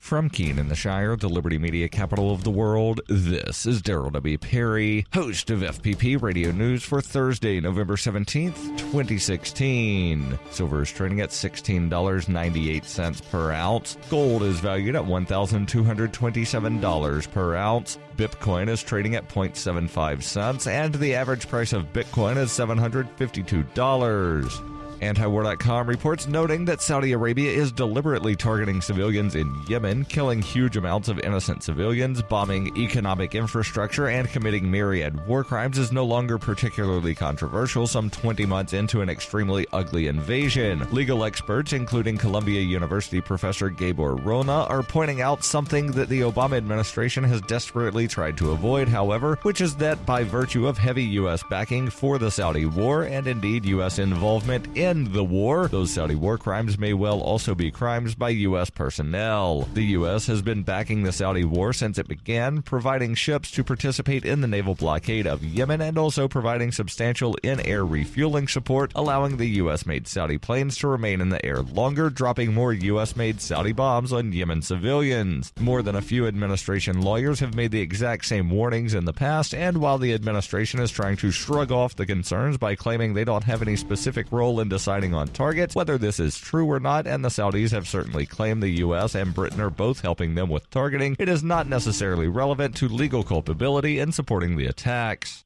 From Keene in the Shire, the Liberty Media capital of the world, this is Daryl W. Perry, host of FPP Radio News for Thursday, November 17th, 2016. Silver is trading at $16.98 per ounce. Gold is valued at $1,227 per ounce. Bitcoin is trading at 0.75 cents, and the average price of Bitcoin is $752. Antiwar.com reports noting that Saudi Arabia is deliberately targeting civilians in Yemen, killing huge amounts of innocent civilians, bombing economic infrastructure, and committing myriad war crimes is no longer particularly controversial some 20 months into an extremely ugly invasion. Legal experts, including Columbia University professor Gabor Rona, are pointing out something that the Obama administration has desperately tried to avoid, however, which is that by virtue of heavy U.S. backing for the Saudi war, and indeed U.S. involvement in the war, those Saudi war crimes may well also be crimes by U.S. personnel. The U.S. has been backing the Saudi war since it began, providing ships to participate in the naval blockade of Yemen and also providing substantial in-air refueling support, allowing the U.S.-made Saudi planes to remain in the air longer, dropping more U.S.-made Saudi bombs on Yemen civilians. More than a few administration lawyers have made the exact same warnings in the past, and while the administration is trying to shrug off the concerns by claiming they don't have any specific role in deciding on targets, whether this is true or not, and the Saudis have certainly claimed the U.S. and Britain are both helping them with targeting, it is not necessarily relevant to legal culpability in supporting the attacks.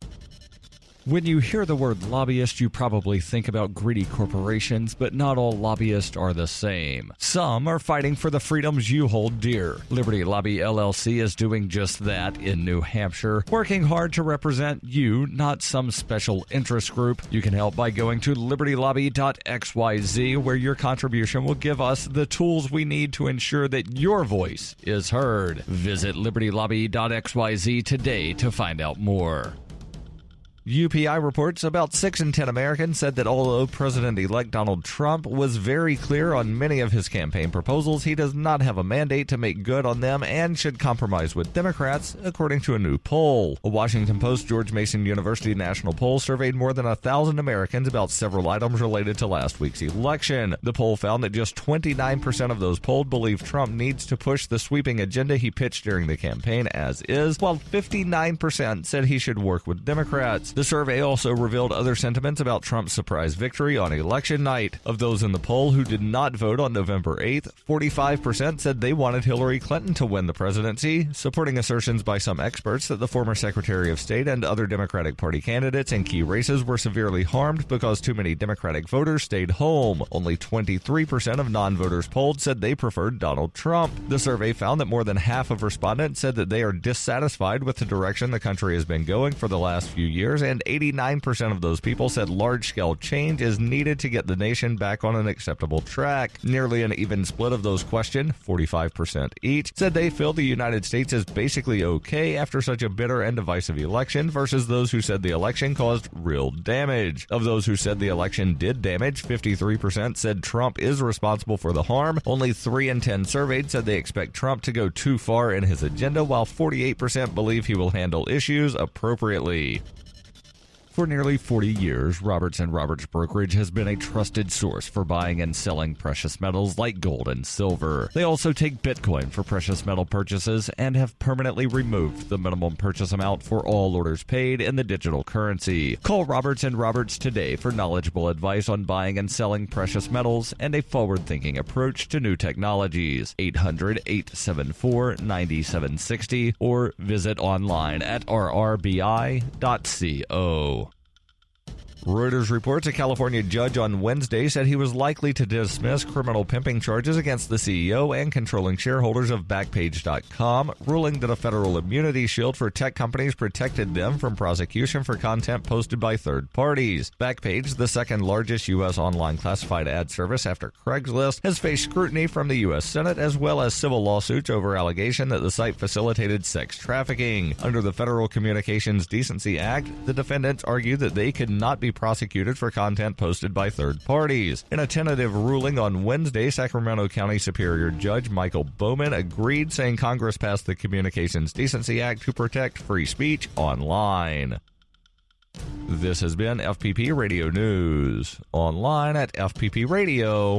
When you hear the word lobbyist, you probably think about greedy corporations, but not all lobbyists are the same. Some are fighting for the freedoms you hold dear. Liberty Lobby LLC is doing just that in New Hampshire, working hard to represent you, not some special interest group. You can help by going to libertylobby.xyz, where your contribution will give us the tools we need to ensure that your voice is heard. Visit libertylobby.xyz today to find out more. UPI reports about 6 in 10 Americans said that although President-elect Donald Trump was very clear on many of his campaign proposals, he does not have a mandate to make good on them and should compromise with Democrats, according to a new poll. A Washington Post George Mason University national poll surveyed more than 1,000 Americans about several items related to last week's election. The poll found that just 29% of those polled believe Trump needs to push the sweeping agenda he pitched during the campaign as is, while 59% said he should work with Democrats. The survey also revealed other sentiments about Trump's surprise victory on election night. Of those in the poll who did not vote on November 8th, 45% said they wanted Hillary Clinton to win the presidency, supporting assertions by some experts that the former Secretary of State and other Democratic Party candidates in key races were severely harmed because too many Democratic voters stayed home. Only 23% of non-voters polled said they preferred Donald Trump. The survey found that more than half of respondents said that they are dissatisfied with the direction the country has been going for the last few years, and 89% of those people said large-scale change is needed to get the nation back on an acceptable track. Nearly an even split of those questioned, 45% each, said they feel the United States is basically okay after such a bitter and divisive election, versus those who said the election caused real damage. Of those who said the election did damage, 53% said Trump is responsible for the harm. Only 3 in 10 surveyed said they expect Trump to go too far in his agenda, while 48% believe he will handle issues appropriately. For nearly 40 years, Roberts & Roberts Brokerage has been a trusted source for buying and selling precious metals like gold and silver. They also take Bitcoin for precious metal purchases and have permanently removed the minimum purchase amount for all orders paid in the digital currency. Call Roberts & Roberts today for knowledgeable advice on buying and selling precious metals and a forward-thinking approach to new technologies. 800-874-9760 or visit online at rrbi.co. Reuters reports a California judge on Wednesday said he was likely to dismiss criminal pimping charges against the CEO and controlling shareholders of Backpage.com, ruling that a federal immunity shield for tech companies protected them from prosecution for content posted by third parties. Backpage, the second largest U.S. online classified ad service after Craigslist, has faced scrutiny from the U.S. Senate as well as civil lawsuits over allegation that the site facilitated sex trafficking. Under the Federal Communications Decency Act, the defendants argued that they could not be prosecuted for content posted by third parties. In a tentative ruling on Wednesday, Sacramento County Superior Judge Michael Bowman agreed, saying Congress passed the Communications Decency Act to protect free speech online. This has been FPP Radio News, online at fppradio.com.